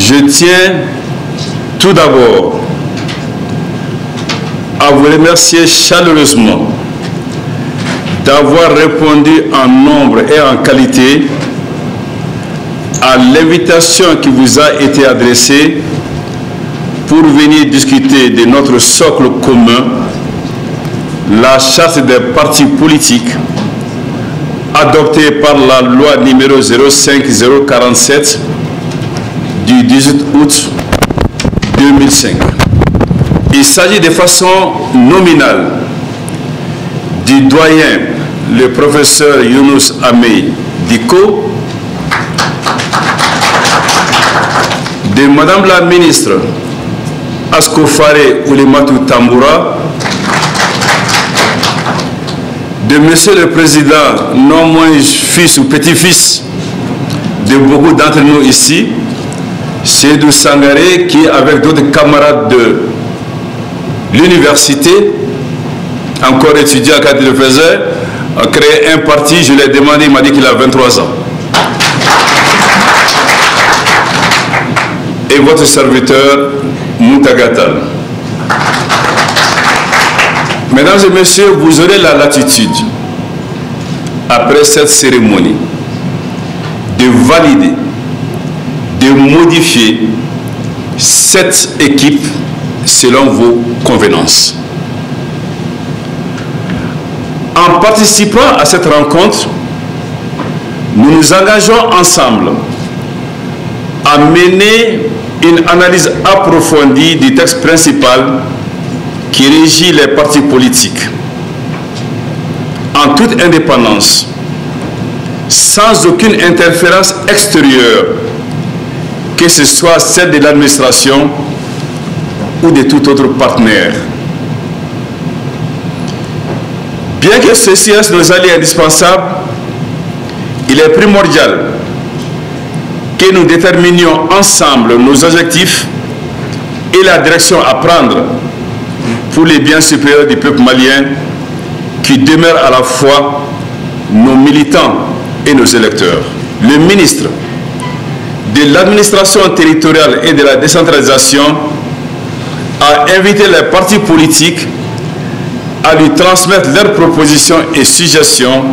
Je tiens tout d'abord à vous remercier chaleureusement d'avoir répondu en nombre et en qualité à l'invitation qui vous a été adressée pour venir discuter de notre socle commun, la charte des partis politiques adoptée par la loi numéro 05047 du 18 août 2005. Il s'agit de façon nominale du doyen, le professeur Younous Amey Diko, de Madame la ministre Asko Faré Oulimatou Tamboura, de Monsieur le Président, non moins fils ou petit-fils de beaucoup d'entre nous ici, Seydou Sangaré, qui avec d'autres camarades de l'université, encore étudiant quand il le faisait, a créé un parti. Je lui ai demandé, il m'a dit qu'il a 23 ans. Et votre serviteur, Moutagatal. Mesdames et messieurs, vous aurez la latitude, après cette cérémonie, de valider, de modifier cette équipe selon vos convenances. En participant à cette rencontre, nous nous engageons ensemble à mener une analyse approfondie du texte principal qui régit les partis politiques, en toute indépendance, sans aucune interférence extérieure, que ce soit celle de l'administration ou de tout autre partenaire. Bien que ceci reste nos alliés indispensables, il est primordial que nous déterminions ensemble nos objectifs et la direction à prendre pour les biens supérieurs du peuple malien qui demeurent à la fois nos militants et nos électeurs. Le ministre de l'administration territoriale et de la décentralisation a invité les partis politiques à lui transmettre leurs propositions et suggestions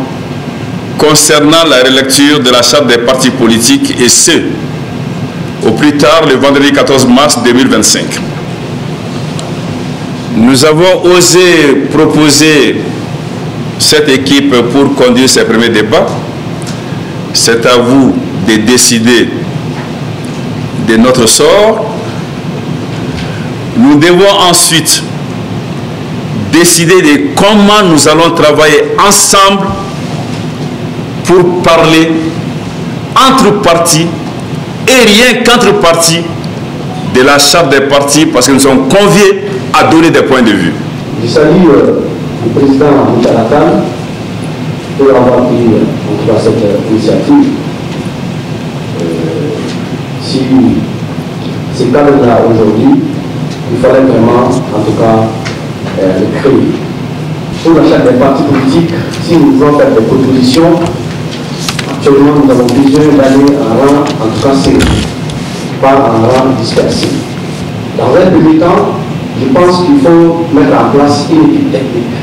concernant la relecture de la charte des partis politiques, et ce, au plus tard le vendredi 14 mars 2025. Nous avons osé proposer cette équipe pour conduire ces premiers débats. C'est à vous de décider de notre sort. Nous devons ensuite décider de comment nous allons travailler ensemble pour parler entre partis et rien qu'entre partis de la charte des partis, parce que nous sommes conviés à donner des points de vue. Je salue le président Moutagatal pour avoir pris en tout cas cette initiative. Si ces cadres-là aujourd'hui, il fallait vraiment en tout cas le créer. Pour la charte des partis politiques, si nous voulons faire des propositions, actuellement nous avons besoin d'aller en rang, en tout cas c'est pas en rang dispersé. Dans un premier temps, je pense qu'il faut mettre en place une équipe technique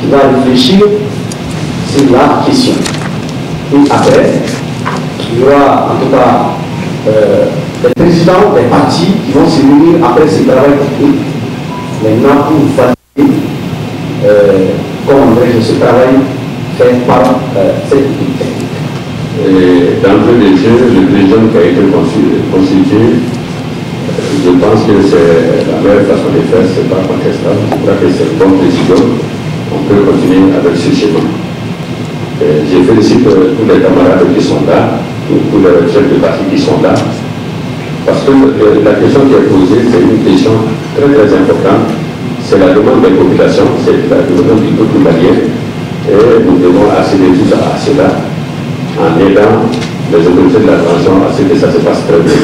qui va réfléchir sur la question. Et après, il y aura en tout cas les présidents des partis qui vont se réunir après ce travail technique. Maintenant, pour valider comment ce travail fait par cette équipe technique. D'entrée des jeux, le président qui a été constitué, je pense que c'est la meilleure façon de faire, ce n'est pas contestable. Je crois que c'est le bon président. On peut continuer avec ce schéma. Je félicite tous les camarades qui sont là, tous les chefs de parti qui sont là, parce que la question qui est posée, c'est une question très très importante. C'est la demande des populations, c'est la demande du peuple malien, et nous devons accéder tout à cela en aidant les autorités de la transition à ce que ça se passe très bien.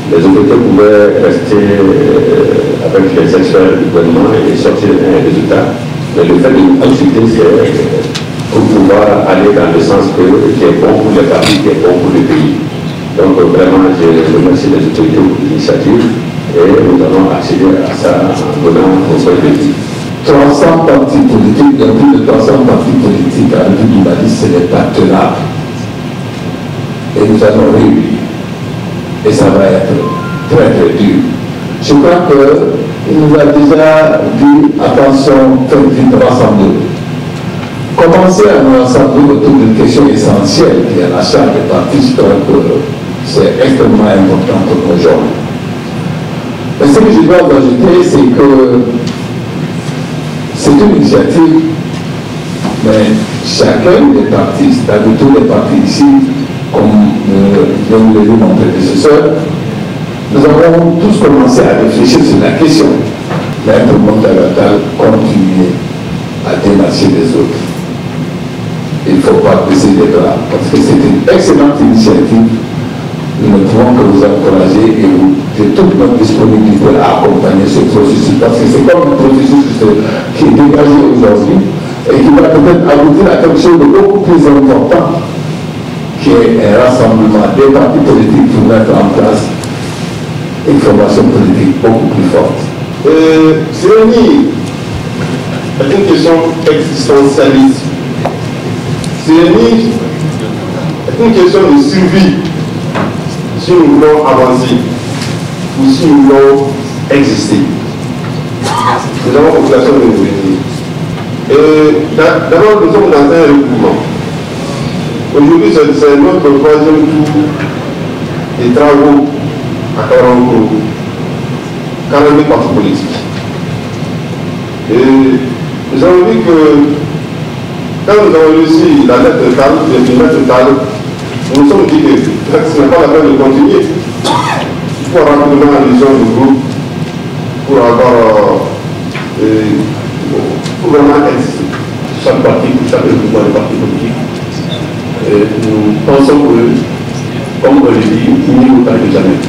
Les autorités pouvaient rester avec les experts du gouvernement et sortir un résultat, mais le fait de nous consulter, c'est pour pouvoir aller dans le sens qui est bon pour les partis, qui est bon pour le pays. Donc vraiment, je remercie les autorités pour l'initiative et nous allons accéder à ça en donnant un conseil de vie. 300 partis politiques, il y a plus de 300 partis politiques à l'Union du Mali, c'est des partenaires. Et nous allons réunir. Et ça va être très très dur. Je crois qu'il nous a déjà dit, attention, faites vite rassembler. Commencer à nous rassembler autour d'une question essentielle qui est la charte des partis, je crois que c'est extrêmement important pour nos gens. Mais ce que je dois ajouter, c'est que c'est une initiative, mais chacun des partis, c'est-à-dire tous les partis ici, comme vient de le dire mon prédécesseur, nous avons tous commencé à réfléchir sur la question. L'être fondamental continuer à démarcher les autres. Il ne faut pas baisser les bras, parce que c'est une excellente initiative. Nous ne pouvons que vous encourager et vous de toute notre disponibilité à accompagner ce processus, parce que c'est comme un processus qui est dégagé aujourd'hui et qui va peut-être aboutir à quelque chose de beaucoup plus important, qui est un rassemblement des partis politiques pour mettre en place une formation politique beaucoup plus forte. CNI est une question existentialiste. CNI est une question de survie si nous voulons avancer ou si nous voulons exister. Nous avons la population de nous venir. D'abord, nous sommes dans un regroupement. Aujourd'hui, c'est notre troisième tour des travaux à Karango, 40 000 partis politiques. Et nous avons vu que quand nous avons réussi la lettre totale, nous nous sommes dit que ce n'est pas la peine de continuer. Il faut rapidement la vision du groupe pour avoir pour vraiment exister. Chaque parti, chaque mouvement de partis politiques. Nous pensons que, comme on le dit, il n'y a autant que jamais.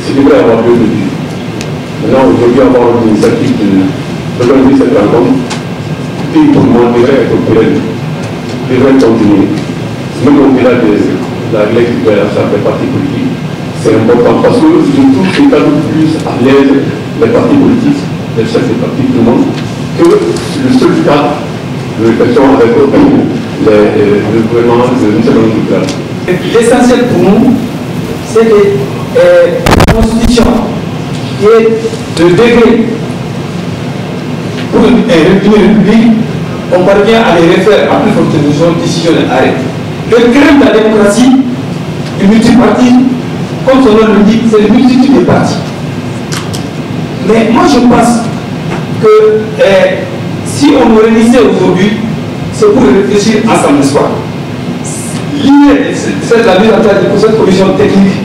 C'est devrait avoir lieu de dire. Maintenant, aujourd'hui, avoir une initiative d'organiser cette rencontre, puis tout le monde devrait être pérenne, devrait continuer. Même au-delà de la règle de la charte des partis politiques, c'est important parce que je trouve que c'est quand même plus à l'aise les partis politiques, les chefs des partis, tout le monde, que le seul cadre de réflexion avec le gouvernement de Nicolas. L'essentiel pour nous, c'est que la Constitution, qui est de degré pour une république, on parvient à les refaire à plus forte décision d'arrêt. Le crime de la démocratie, du multipartisme, comme son nom le dit, c'est le multitude de partis. Mais moi je pense que si on nous réunissait aujourd'hui, c'est pour réfléchir ensemble, n'est-ce pas? L'idée, c'est la mise en place de cette commission technique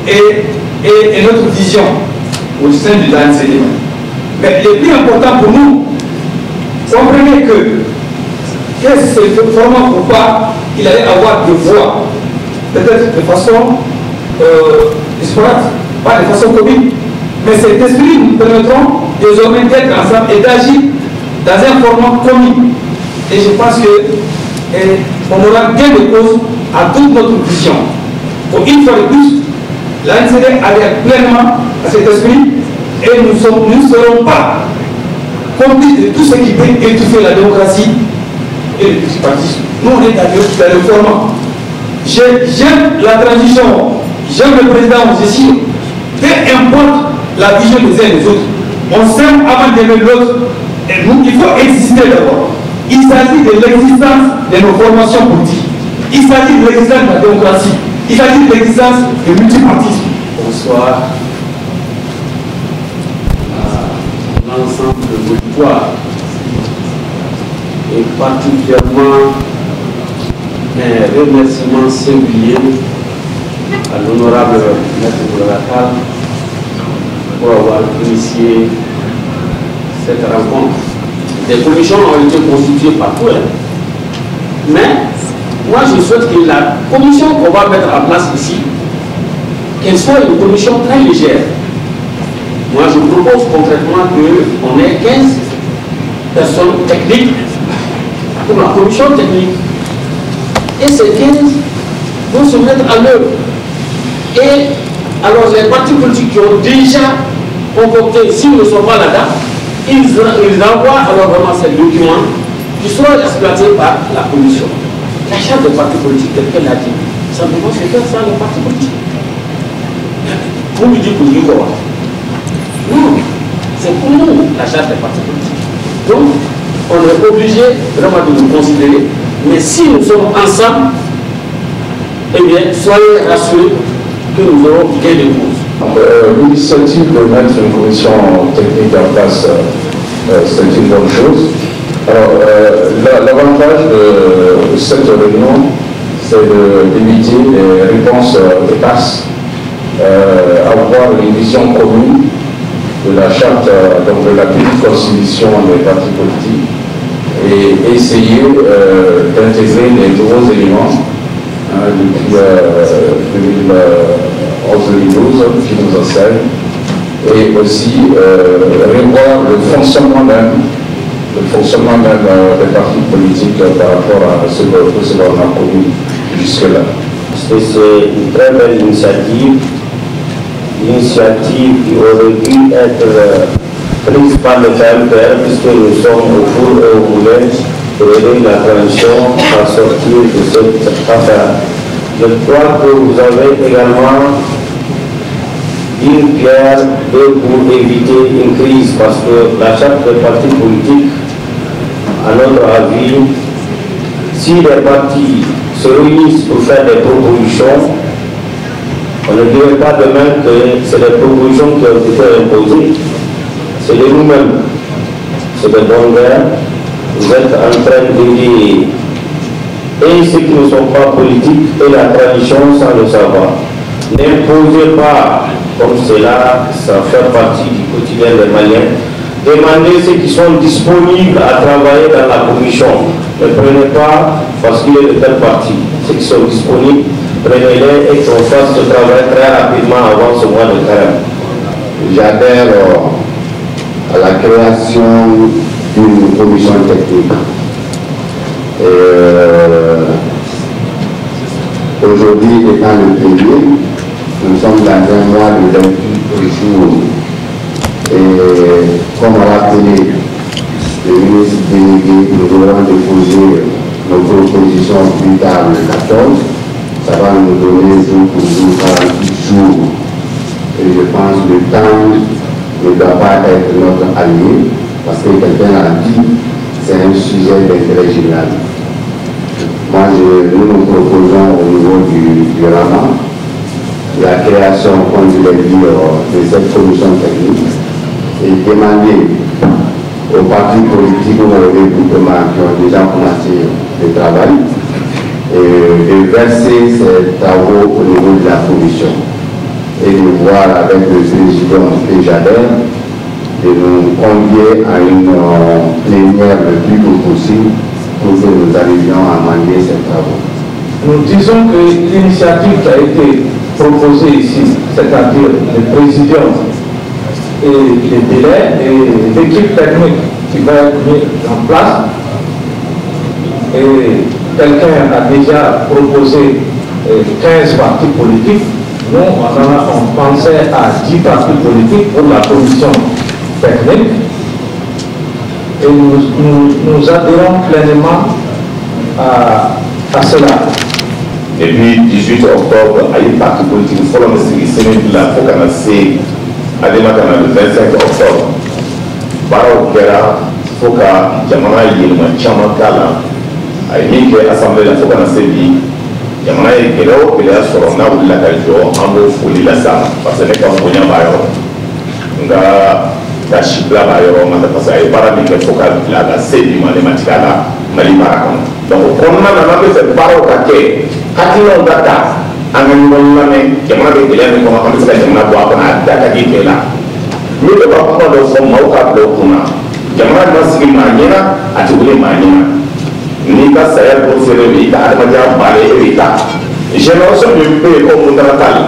et notre vision au sein de l'ANCD. Mais le plus important pour nous, comprenez que qu'est-ce que c'est vraiment pour pas qu'il allait avoir de voix, peut-être de façon disparate, pas de façon commune, mais cet esprit nous permettront désormais d'être ensemble et d'agir dans un format commun. Et je pense qu'on aura bien de cause à toute notre vision. Pour une fois de plus, l'ANCD adhère pleinement à cet esprit et nous ne serons pas complices de tout ce qui peut étouffer la démocratie et le multipartisme. Nous, on est dans le format. J'aime la transition, j'aime le président Moussessi, peu importe la vision des uns et des autres. On s'aime avant d'aimer l'autre. Et nous, il faut exister d'abord. Il s'agit de l'existence de nos formations politiques. Il s'agit de l'existence de la démocratie. Il s'agit de l'existence du multipartisme. Bonsoir à l'ensemble de l'auditoire et particulièrement un remerciement singulier à l'honorable maître Boulakal pour avoir initié cette rencontre. Des commissions ont été constituées partout. Mais moi je souhaite que la commission qu'on va mettre en place ici, qu'elle soit une commission très légère. Moi je propose concrètement qu'on ait 15 personnes techniques pour la commission technique. Et ces 15 vont se mettre à l'œuvre. Et alors les partis politiques qui ont déjà concocté, s'ils ne sont pas là-dedans, ils envoient alors vraiment ces documents qui seront exploités par la commission. La charte des partis politiques, telle qu'elle a dit, simplement c'est faire ça les partis politiques. Vous me dites que vous quoi? Non, c'est pour nous la charte des partis politiques. Donc, on est obligé vraiment de nous considérer, mais si nous sommes ensemble, eh bien, soyez rassurés que nous aurons gain de cause. L'initiative de mettre une commission technique en place, c'est une bonne chose. Alors, l'avantage de cette réunion, c'est d'éviter les réponses éparses, avoir une vision commune de la charte, donc de la constitution des partis politiques, et essayer d'intégrer les nouveaux éléments depuis 2011-2012 qui nous enseignent, et aussi revoir le fonctionnement même des partis politiques par rapport à ce que l'on a connu jusque-là. C'est une très belle initiative qui aurait dû être prise par le KMPR, puisque nous sommes au four et au moulin pour aider la transition à sortir de cette affaire. Je crois que vous avez également une pierre pour éviter une crise, parce que la charte des partis politiques, à notre avis, si les partis se réunissent pour faire des propositions, on ne dirait pas demain que c'est des propositions qui ont été imposées. C'est de nous-mêmes, c'est de bonnes guerres. Vous êtes en train d'aider et ceux qui ne sont pas politiques et la tradition sans le savoir. N'imposez pas, comme cela, ça fait partie du quotidien des Maliens. Demandez ceux qui sont disponibles à travailler dans la commission. Ne prenez pas parce qu'il est de tel parti. Ceux qui sont disponibles, prenez-les et qu'on fasse ce travail très rapidement avant ce mois de carême. J'adhère à la création d'une commission technique. Aujourd'hui, étant le premier, nous sommes dans un mois de 28 jours. Et comme rappelé le ministre délégué, nous aurons déposé nos propositions plus tard le 14. Ça va nous donner jour pour jour 48 jours. Et je pense que le temps ne doit pas être notre allié, parce que quelqu'un a dit c'est un sujet d'intérêt général. Moi, nous proposons au niveau du Rama la création, comme je l'ai dit, de cette commission technique et demander aux partis politiques ou aux regroupements qui ont déjà commencé le travail de verser ces travaux au niveau de la commission et de voir avec le président et j'adhère de nous convier à une plénière le plus tôt possible pour que nous arrivions à manier ces travaux. Nous disons que l'initiative qui a été proposée ici, c'est-à-dire le président et les délais et l'équipe technique qui va être mise en place, et quelqu'un a déjà proposé 15 partis politiques. Nous, on pensait à 10 partis politiques pour la commission technique et nous adhérons pleinement à cela. Depuis 18 octobre, à une partie politique, il faut le faut qu'on ait le 25 octobre. Barreau Kera, il faut que Jamana Yelma Chamakala, à une assemblée, il faut qu'on ait jamana ye gɛlɛya o gɛlɛya sɔrɔ n'a wulila ka jɔ an b'o foli lase a ma parce que ne ka bonya b'a yɔrɔ nka ka si bila b'a yɔrɔ ma parce que a ye baara min kɛ fo ka bila ka se bi ma ne ma tigɛ a la mali baara kɔnɔ donc o kɔnɔna na n'an bɛ fɛ baaraw ka kɛ hakilinaw ka ta an ka ɲɔgɔn lamɛn jamana bɛ gɛlɛya min kɔnɔ an bɛ se ka jamana bɔ a kɔnɔ a da ka di bɛɛ la ne bɛ ka kuma dɔ fɔ maaw ka bila o kunna jamana ma sigi maa ɲɛna a tɛ wuli maa ɲɛna. Ni ka saya dɔ sera i ka adamadenya baara e bɛ taa génération min bɛ yen ko mun taara taa la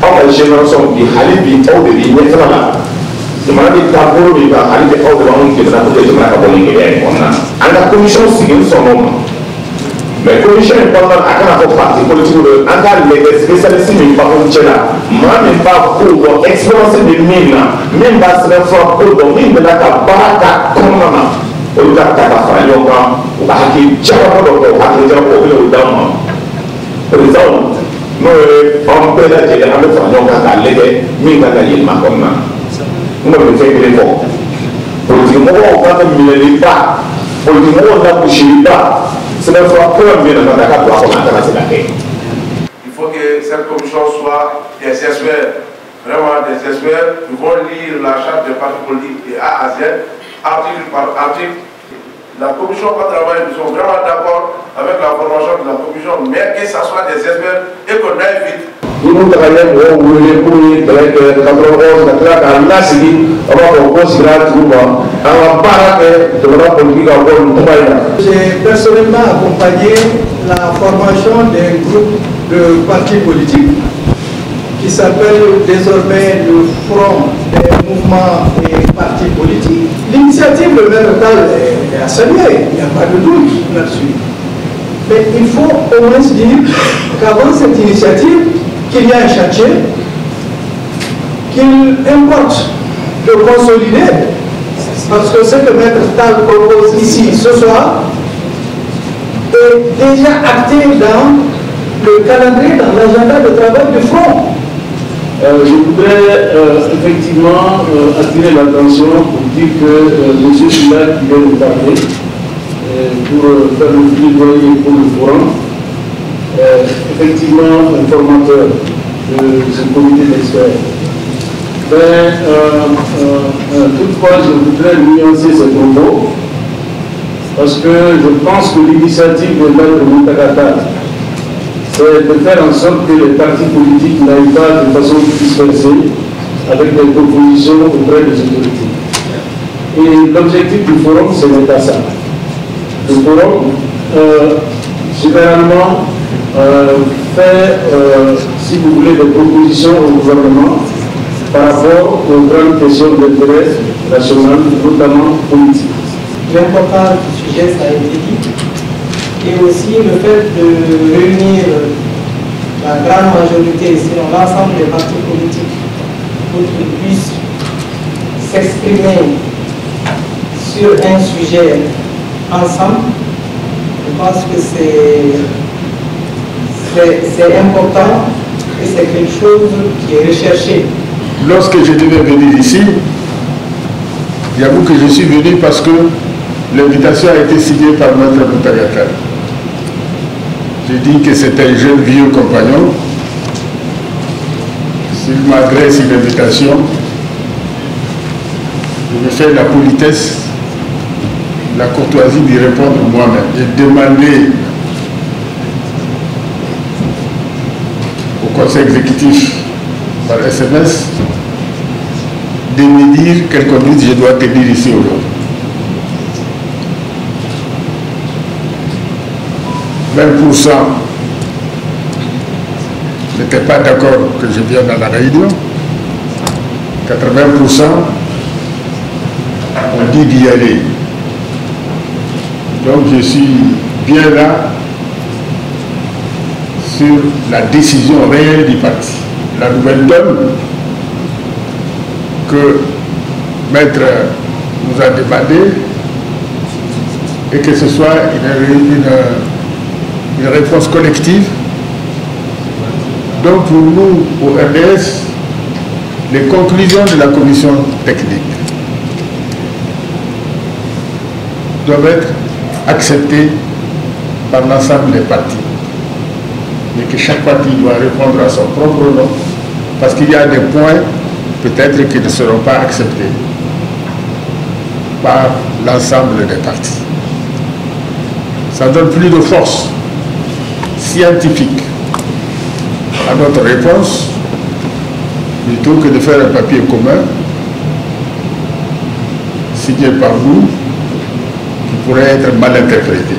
aw ka génération bi hali bi aw de b'i ɲɛfɛla la jamana bɛ taabolo min kan hali bi aw de b'anw dɛmɛ pour que jamana ka bɔ nin gɛlɛya in kɔnɔna na an ka commission sigi sɔn o ma Mais commission importante à quand on parti politique, en cas de spécialistes, mais pas comme cela. Moi, même pas pour expérience de mine, même pas se faire pour mine de la baraka comme maman. On a fait un yoga, on a fait un java pour le dame. Par exemple, nous, on peut la dire, on a fait un yoga à l'aide, mine à gagner ma comme maman. Nous, on fait que les fonds. Politiquement, on va ne mine pas. Politiquement, on n'a poussé pas. C'est la fois que l'on vient de Dakar pour commencer à la paix. Il faut que cette commission soit des experts, vraiment des experts qui vont lire la charte des partis politiques de A à Z, article par article. La commission va travailler, nous sommes vraiment d'accord avec la formation de la commission, mais que ce soit des experts et qu'on aille vite. Nous travaillons pour les premiers avec 91, la Nassili, on va considérer tout le monde. On va parler de la politique à bon. J'ai personnellement accompagné la formation d'un groupe de partis politiques qui s'appelle désormais le Front des mouvements et partis politiques. L'initiative de maire est à saluer, il n'y a pas de doute là-dessus. Mais il faut au moins se dire qu'avant cette initiative, qu'il y a un chantier, qu'il importe de consolider, parce que ce que Maître Tal propose ici ce soir est déjà acté dans le calendrier, dans l'agenda de travail du Front. Je voudrais effectivement attirer l'attention pour dire que M. Silla qui vient de parler, pour faire le plaidoyer pour le forum, effectivement un formateur de ce comité d'experts. Mais toutefois, je voudrais nuancer ce propos parce que je pense que l'initiative de Maître Moutagata, c'est de faire en sorte que les partis politiques n'aillent pas de façon dispersée avec des propositions auprès des autorités. Et l'objectif du forum, ce n'est pas ça. Le forum, généralement, fait, si vous voulez, des propositions au gouvernement par rapport aux grandes questions d'intérêt national, notamment politique. L'importance du sujet, ça a été dit, et aussi le fait de réunir la grande majorité, sinon l'ensemble des partis politiques, pour qu'ils puissent s'exprimer sur un sujet ensemble. Je pense que c'est important et c'est quelque chose qui est recherché. Lorsque je devais venir ici, j'avoue que je suis venu parce que l'invitation a été signée par Maître Moutagata. J'ai dit que c'était un jeune vieux compagnon. S'il m'adresse une invitation, je vais faire la politesse, la courtoisie d'y répondre moi-même et demander au conseil exécutif par SMS de me dire quelle conduite je dois tenir ici aujourd'hui. 20% n'étaient pas d'accord que je vienne à la réunion. 80% ont dit d'y aller. Donc je suis bien là sur la décision réelle du parti. La nouvelle donne que Maître nous a demandé et que ce soit une réponse collective. Donc pour nous, au RDS, les conclusions de la commission technique doivent être acceptées par l'ensemble des partis. Mais que chaque parti doit répondre à son propre nom, parce qu'il y a des points peut-être qui ne seront pas acceptés par l'ensemble des partis. Ça donne plus de force scientifique à notre réponse, plutôt que de faire un papier commun signé par nous qui pourrait être mal interprété.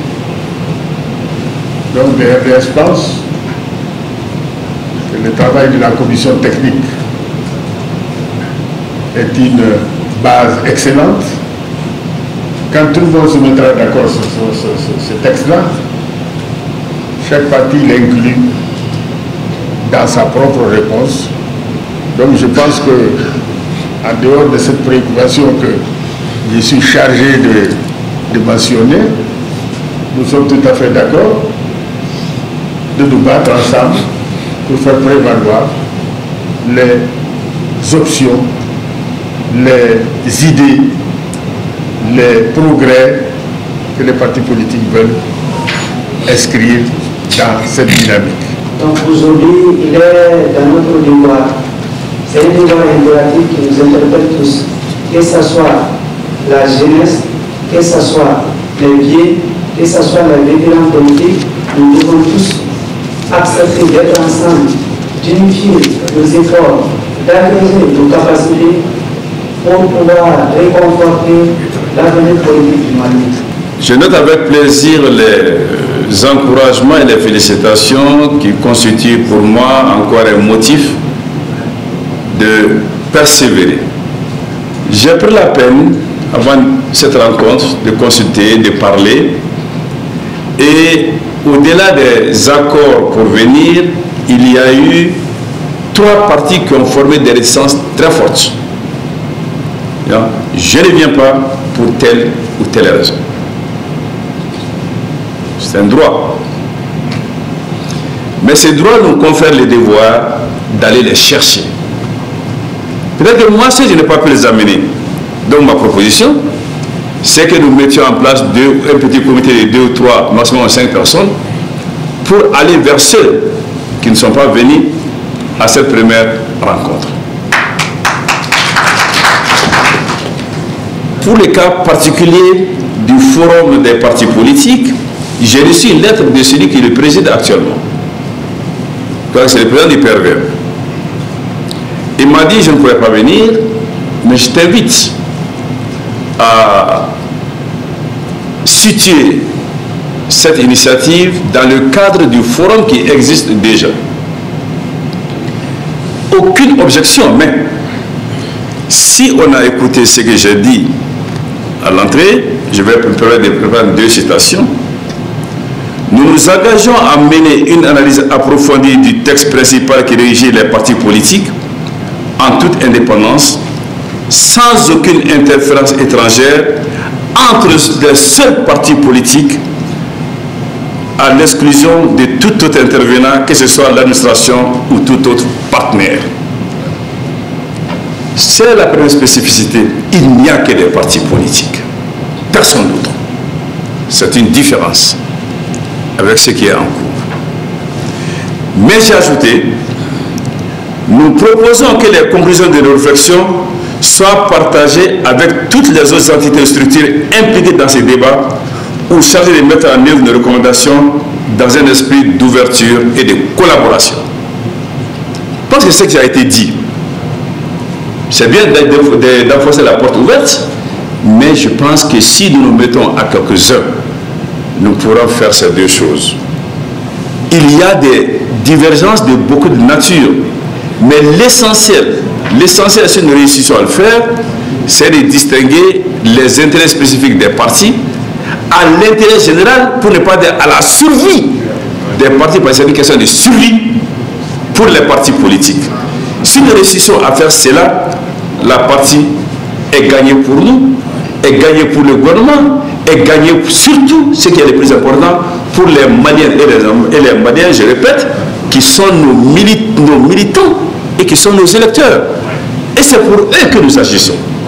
Donc le RDS pense que le travail de la commission technique est une base excellente. Quand tout le monde se mettra d'accord sur ce texte-là, chaque parti l'inclut dans sa propre réponse. Donc je pense que, en dehors de cette préoccupation que je suis chargé de mentionner, nous sommes tout à fait d'accord de nous battre ensemble pour faire prévaloir les options, les idées, les progrès que les partis politiques veulent inscrire dans cette dynamique. Donc aujourd'hui, il est dans notre devoir. C'est un devoir impératif qui nous interpelle tous, que ce soit la jeunesse, que ce soit les vieux, que ce soit les vétérans politiques, nous devons tous accepter d'être ensemble, d'unifier nos efforts, d'agréger nos capacités pour pouvoir réconforter l'avenir politique du Mali. Je note avec plaisir les encouragements et les félicitations qui constituent pour moi encore un motif de persévérer. J'ai pris la peine, avant cette rencontre, de consulter, de parler, et au-delà des accords pour venir, il y a eu 3 partis qui ont formé des réticences très fortes. Je ne viens pas pour telle ou telle raison. C'est un droit. Mais ces droits nous confèrent le devoir d'aller les chercher. Peut-être que moi, si je n'ai pas pu les amener, donc ma proposition, c'est que nous mettions en place un petit comité de 2 ou 3, maximum 5 personnes, pour aller vers ceux qui ne sont pas venus à cette première rencontre. Pour le cas particulier du forum des partis politiques, j'ai reçu une lettre de celui qui le préside actuellement. C'est le président du PRVM. Il m'a dit, je ne pourrais pas venir, mais je t'invite à situer cette initiative dans le cadre du forum qui existe déjà. Aucune objection, mais si on a écouté ce que j'ai dit à l'entrée, je vais me permettre de préparer 2 citations. Nous nous engageons à mener une analyse approfondie du texte principal qui régit les partis politiques en toute indépendance, sans aucune interférence étrangère entre les seuls partis politiques, à l'exclusion de tout autre intervenant, que ce soit l'administration ou tout autre partenaire. C'est la première spécificité. Il n'y a que des partis politiques. Personne d'autre. C'est une différence avec ce qui est en cours. Mais j'ai ajouté, nous proposons que les conclusions de nos réflexions soient partagées avec toutes les autres entités et structures impliquées dans ces débats ou chargées de mettre en œuvre nos recommandations dans un esprit d'ouverture et de collaboration. Je pense que c'est ce qui a été dit. C'est bien d'enfoncer la porte ouverte, mais je pense que si nous nous mettons à quelques-uns, nous pourrons faire ces 2 choses. Il y a des divergences de beaucoup de nature, mais l'essentiel si nous réussissons à le faire, c'est de distinguer les intérêts spécifiques des partis à l'intérêt général, pour ne pas dire à la survie des partis, parce que c'est une question de survie pour les partis politiques. Si nous réussissons à faire cela, la partie est gagnée pour nous, est gagnée pour le gouvernement, est gagnée surtout, ce qui est le plus important, pour les Maliens et les Maliens, je répète, qui sont nos militants et qui sont nos électeurs. Et c'est pour eux que nous agissons.